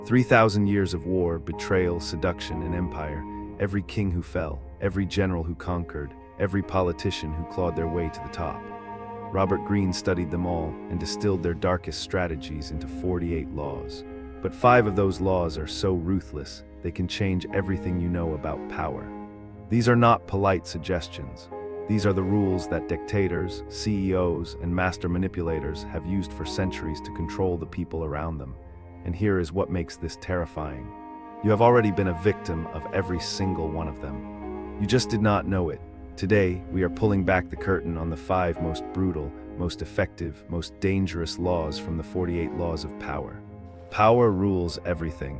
3,000 years of war, betrayal, seduction, and empire. Every king who fell, every general who conquered, every politician who clawed their way to the top. Robert Greene studied them all and distilled their darkest strategies into 48 laws. But 5 of those laws are so ruthless, they can change everything you know about power. These are not polite suggestions. These are the rules that dictators, CEOs, and master manipulators have used for centuries to control the people around them. And here is what makes this terrifying. You have already been a victim of every single one of them. You just did not know it. Today, we are pulling back the curtain on the 5 most brutal, most effective, most dangerous laws from the 48 laws of power. Power rules everything.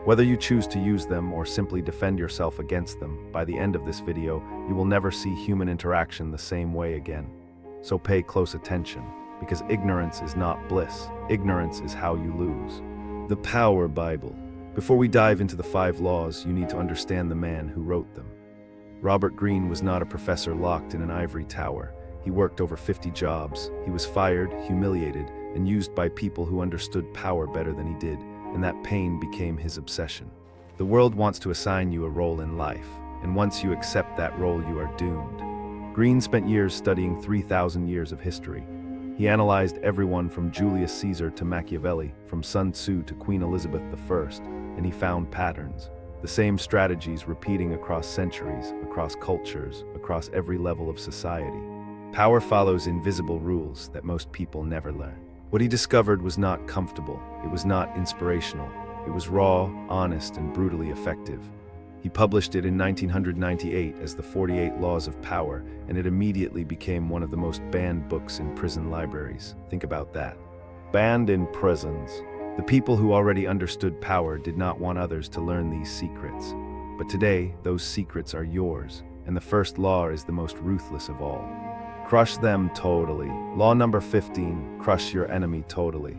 Whether you choose to use them or simply defend yourself against them, by the end of this video, you will never see human interaction the same way again. So pay close attention, because ignorance is not bliss. Ignorance is how you lose. The Power Bible. Before we dive into the 5 laws, you need to understand the man who wrote them. Robert Greene was not a professor locked in an ivory tower. He worked over 50 jobs. He was fired, humiliated, and used by people who understood power better than he did, and that pain became his obsession. The world wants to assign you a role in life, and once you accept that role, you are doomed. Greene spent years studying 3,000 years of history. He analyzed everyone from Julius Caesar to Machiavelli, from Sun Tzu to Queen Elizabeth I, and he found patterns. The same strategies repeating across centuries, across cultures, across every level of society. Power follows invisible rules that most people never learn. What he discovered was not comfortable, it was not inspirational, it was raw, honest, and brutally effective. He published it in 1998 as the 48 Laws of Power, and it immediately became one of the most banned books in prison libraries. Think about that. Banned in prisons. The people who already understood power did not want others to learn these secrets. But today, those secrets are yours, and the first law is the most ruthless of all. Crush them totally. Law number 15, crush your enemy totally.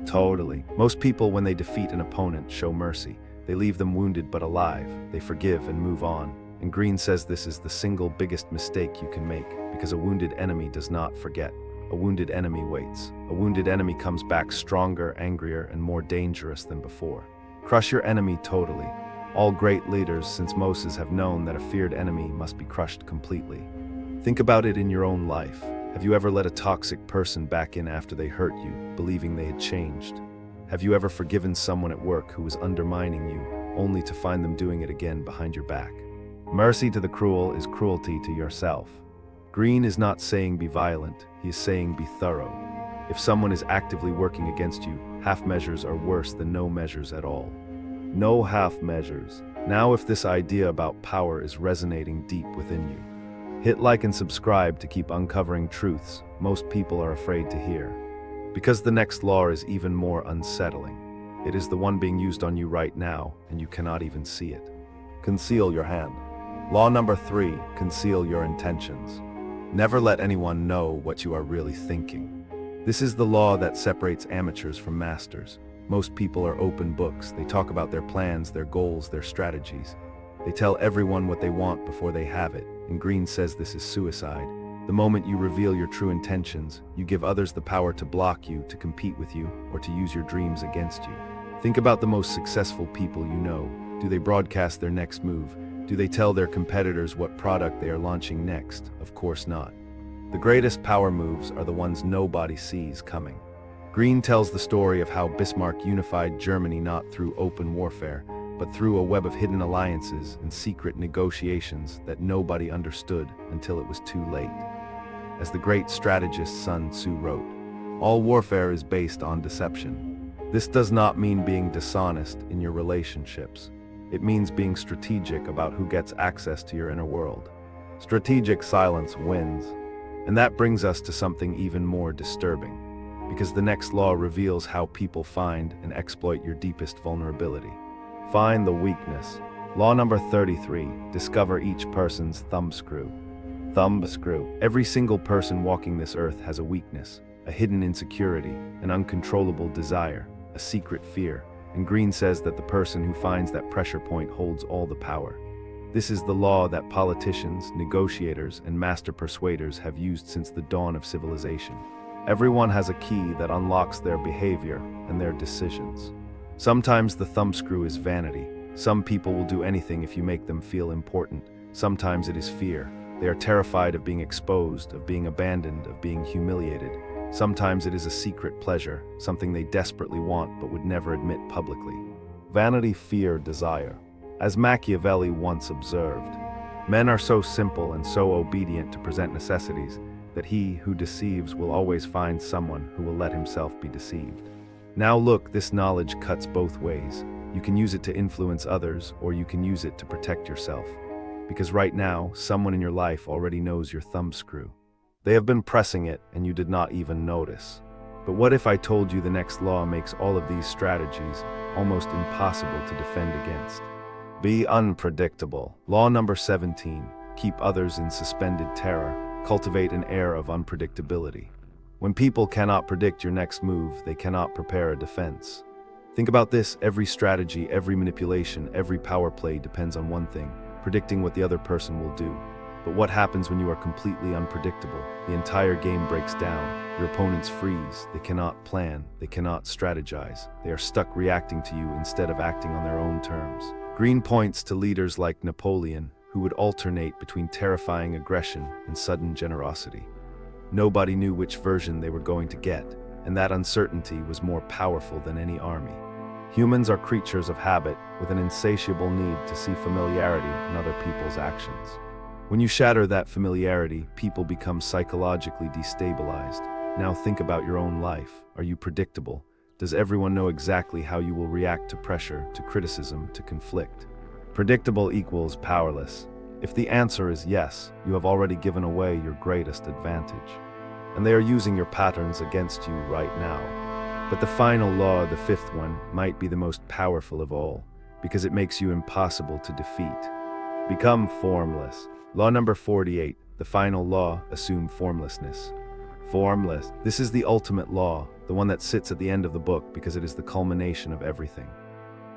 Totally. Most people, when they defeat an opponent, show mercy. They leave them wounded but alive. They forgive and move on. And Greene says this is the single biggest mistake you can make, because a wounded enemy does not forget. A wounded enemy waits. A wounded enemy comes back stronger, angrier, and more dangerous than before. Crush your enemy totally. All great leaders since Moses have known that a feared enemy must be crushed completely. Think about it in your own life. Have you ever let a toxic person back in after they hurt you, believing they had changed? Have you ever forgiven someone at work who was undermining you, only to find them doing it again behind your back? Mercy to the cruel is cruelty to yourself. Greene is not saying be violent, he is saying be thorough. If someone is actively working against you, half measures are worse than no measures at all. No half measures. Now, if this idea about power is resonating deep within you, hit like and subscribe to keep uncovering truths most people are afraid to hear. Because the next law is even more unsettling. It is the one being used on you right now, and you cannot even see it. Conceal your hand. Law number 3, conceal your intentions. Never let anyone know what you are really thinking. This is the law that separates amateurs from masters. Most people are open books. They talk about their plans, their goals, their strategies. They tell everyone what they want before they have it, and Greene says this is suicide. The moment you reveal your true intentions, you give others the power to block you, to compete with you, or to use your dreams against you. Think about the most successful people you know. Do they broadcast their next move? Do they tell their competitors what product they are launching next? Of course not. The greatest power moves are the ones nobody sees coming. Greene tells the story of how Bismarck unified Germany not through open warfare, but through a web of hidden alliances and secret negotiations that nobody understood until it was too late. As the great strategist Sun Tzu wrote, all warfare is based on deception. This does not mean being dishonest in your relationships. It means being strategic about who gets access to your inner world. Strategic silence wins. And that brings us to something even more disturbing, because the next law reveals how people find and exploit your deepest vulnerability. Find the weakness. Law number 33, discover each person's thumbscrew. Thumbscrew. Every single person walking this earth has a weakness, a hidden insecurity, an uncontrollable desire, a secret fear. And Greene says that the person who finds that pressure point holds all the power. This is the law that politicians, negotiators, and master persuaders have used since the dawn of civilization. Everyone has a key that unlocks their behavior and their decisions. Sometimes the thumbscrew is vanity. Some people will do anything if you make them feel important. Sometimes it is fear. They are terrified of being exposed, of being abandoned, of being humiliated. Sometimes it is a secret pleasure, something they desperately want but would never admit publicly. Vanity, fear, desire. As Machiavelli once observed, men are so simple and so obedient to present necessities that he who deceives will always find someone who will let himself be deceived. Now look, this knowledge cuts both ways. You can use it to influence others, or you can use it to protect yourself. Because right now, someone in your life already knows your thumbscrew. They have been pressing it, and you did not even notice. But what if I told you the next law makes all of these strategies almost impossible to defend against? Be unpredictable. Law number 17. Keep others in suspended terror. Cultivate an air of unpredictability. When people cannot predict your next move, they cannot prepare a defense. Think about this: every strategy, every manipulation, every power play depends on one thing: predicting what the other person will do. But what happens when you are completely unpredictable? The entire game breaks down. Your opponents freeze. They cannot plan. They cannot strategize. They are stuck reacting to you instead of acting on their own terms. Greene points to leaders like Napoleon, who would alternate between terrifying aggression and sudden generosity. Nobody knew which version they were going to get, and that uncertainty was more powerful than any army. Humans are creatures of habit with an insatiable need to see familiarity in other people's actions. When you shatter that familiarity, people become psychologically destabilized. Now think about your own life. Are you predictable? Does everyone know exactly how you will react to pressure, to criticism, to conflict? Predictable equals powerless. If the answer is yes, you have already given away your greatest advantage. And they are using your patterns against you right now. But the final law, the fifth one, might be the most powerful of all, because it makes you impossible to defeat. Become formless. Law number 48, the final law: assume formlessness. Formless. This is the ultimate law, the one that sits at the end of the book because it is the culmination of everything.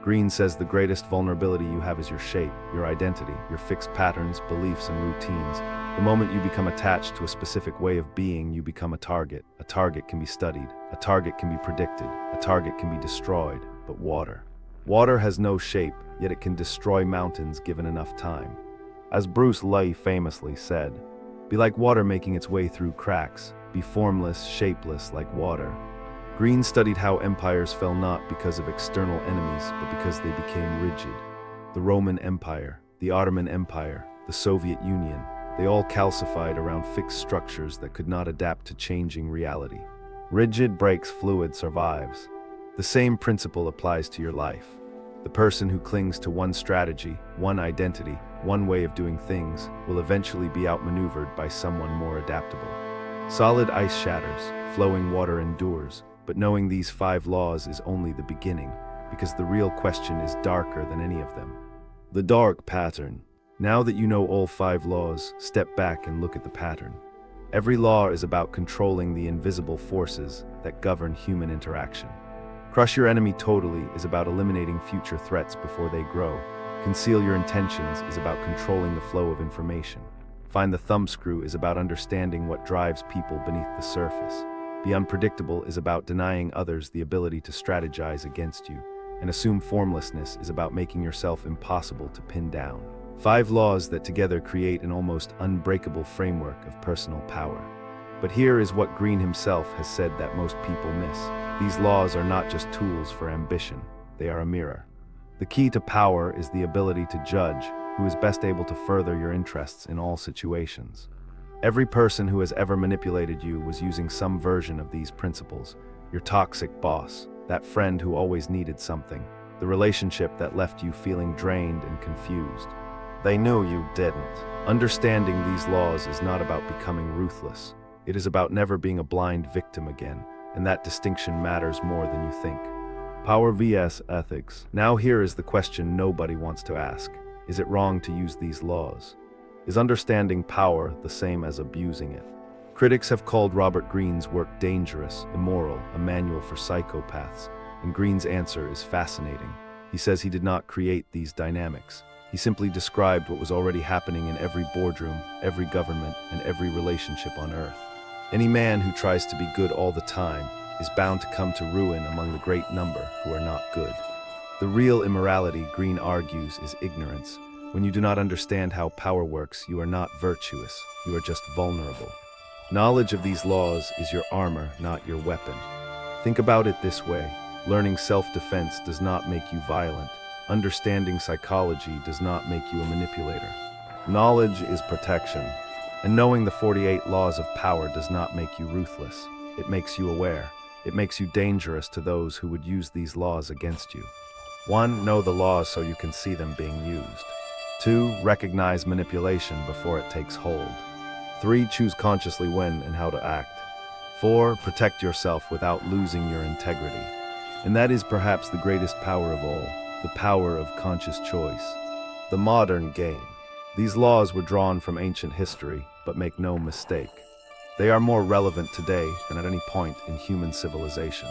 Greene says the greatest vulnerability you have is your shape, your identity, your fixed patterns, beliefs, and routines. The moment you become attached to a specific way of being, you become a target. A target can be studied. A target can be predicted. A target can be destroyed. But water. Water has no shape, yet it can destroy mountains given enough time. As Bruce Lee famously said, be like water making its way through cracks. Be formless, shapeless like water. Greene studied how empires fell not because of external enemies, but because they became rigid. The Roman Empire, the Ottoman Empire, the Soviet Union, they all calcified around fixed structures that could not adapt to changing reality. Rigid breaks, fluid survives. The same principle applies to your life. The person who clings to one strategy, one identity, one way of doing things, will eventually be outmaneuvered by someone more adaptable. Solid ice shatters, flowing water endures, but knowing these 5 laws is only the beginning, because the real question is darker than any of them. The dark pattern. Now that you know all 5 laws, step back and look at the pattern. Every law is about controlling the invisible forces that govern human interaction. Crush your enemy totally is about eliminating future threats before they grow. Conceal your intentions is about controlling the flow of information. Find the thumbscrew is about understanding what drives people beneath the surface. Be unpredictable is about denying others the ability to strategize against you. And assume formlessness is about making yourself impossible to pin down. 5 laws that together create an almost unbreakable framework of personal power. But here is what Greene himself has said that most people miss. These laws are not just tools for ambition, they are a mirror. The key to power is the ability to judge who is best able to further your interests in all situations. Every person who has ever manipulated you was using some version of these principles. Your toxic boss, that friend who always needed something, the relationship that left you feeling drained and confused. They knew you didn't. Understanding these laws is not about becoming ruthless. It is about never being a blind victim again, and that distinction matters more than you think. Power vs. ethics. Now here is the question nobody wants to ask. Is it wrong to use these laws? Is understanding power the same as abusing it? Critics have called Robert Greene's work dangerous, immoral, a manual for psychopaths, and Greene's answer is fascinating. He says he did not create these dynamics. He simply described what was already happening in every boardroom, every government, and every relationship on Earth. Any man who tries to be good all the time is bound to come to ruin among the great number who are not good. The real immorality, Greene argues, is ignorance. When you do not understand how power works, you are not virtuous, you are just vulnerable. Knowledge of these laws is your armor, not your weapon. Think about it this way. Learning self-defense does not make you violent. Understanding psychology does not make you a manipulator. Knowledge is protection. And knowing the 48 laws of power does not make you ruthless. It makes you aware. It makes you dangerous to those who would use these laws against you. 1. Know the laws so you can see them being used. 2. Recognize manipulation before it takes hold. 3. Choose consciously when and how to act. 4. Protect yourself without losing your integrity. And that is perhaps the greatest power of all, the power of conscious choice. The modern game. These laws were drawn from ancient history, but make no mistake. They are more relevant today than at any point in human civilization.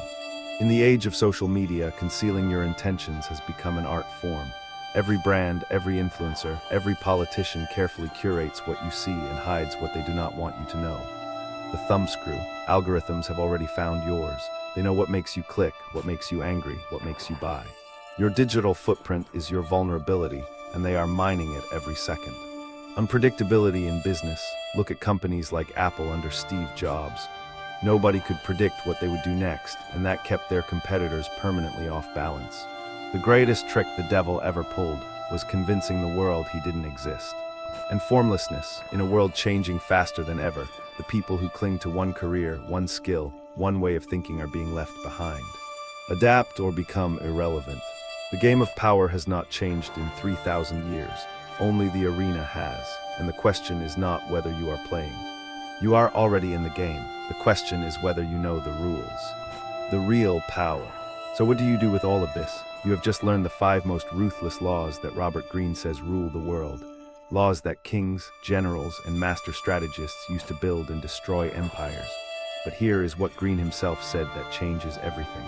In the age of social media, concealing your intentions has become an art form. Every brand, every influencer, every politician carefully curates what you see and hides what they do not want you to know. The thumbscrew. Algorithms have already found yours. They know what makes you click, what makes you angry, what makes you buy. Your digital footprint is your vulnerability, and they are mining it every second. Unpredictability in business. Look at companies like Apple under Steve Jobs. Nobody could predict what they would do next, and that kept their competitors permanently off balance. The greatest trick the devil ever pulled was convincing the world he didn't exist. And formlessness. In a world changing faster than ever, the people who cling to one career, one skill, one way of thinking are being left behind. Adapt or become irrelevant. The game of power has not changed in 3,000 years. Only the arena has, and the question is not whether you are playing. You are already in the game. The question is whether you know the rules. The real power. So what do you do with all of this? You have just learned the 5 most ruthless laws that Robert Greene says rule the world. Laws that kings, generals, and master strategists used to build and destroy empires. But here is what Greene himself said that changes everything.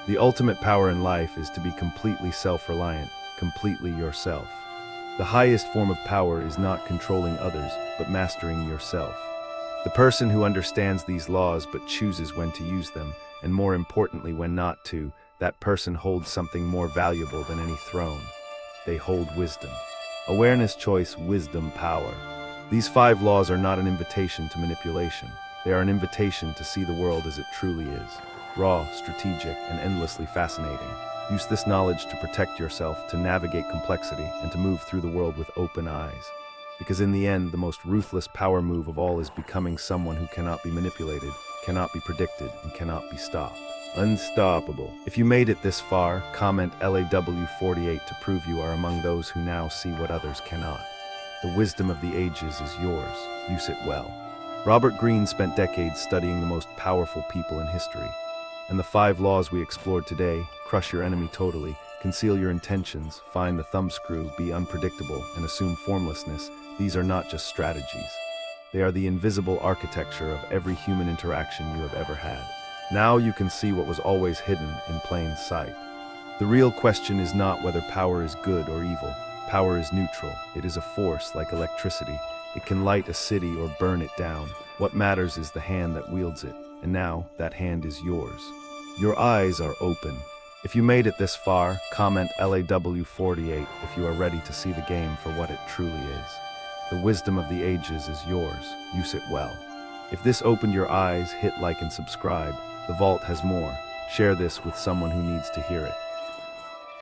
The ultimate power in life is to be completely self-reliant, completely yourself. The highest form of power is not controlling others, but mastering yourself. The person who understands these laws but chooses when to use them, and more importantly when not to, that person holds something more valuable than any throne. They hold wisdom. Awareness, choice, wisdom, power. These 5 laws are not an invitation to manipulation. They are an invitation to see the world as it truly is. Raw, strategic, and endlessly fascinating. Use this knowledge to protect yourself, to navigate complexity, and to move through the world with open eyes. Because in the end, the most ruthless power move of all is becoming someone who cannot be manipulated, cannot be predicted, and cannot be stopped. Unstoppable. If you made it this far, comment LAW48 to prove you are among those who now see what others cannot. The wisdom of the ages is yours. Use it well. Robert Greene spent decades studying the most powerful people in history. And the 5 laws we explored today: crush your enemy totally, conceal your intentions, find the thumbscrew, be unpredictable, and assume formlessness. These are not just strategies. They are the invisible architecture of every human interaction you have ever had. Now you can see what was always hidden in plain sight. The real question is not whether power is good or evil. Power is neutral. It is a force like electricity. It can light a city or burn it down. What matters is the hand that wields it. And now, that hand is yours. Your eyes are open. If you made it this far, comment LAW48 if you are ready to see the game for what it truly is. The wisdom of the ages is yours. Use it well. If this opened your eyes, hit like and subscribe. The vault has more. Share this with someone who needs to hear it.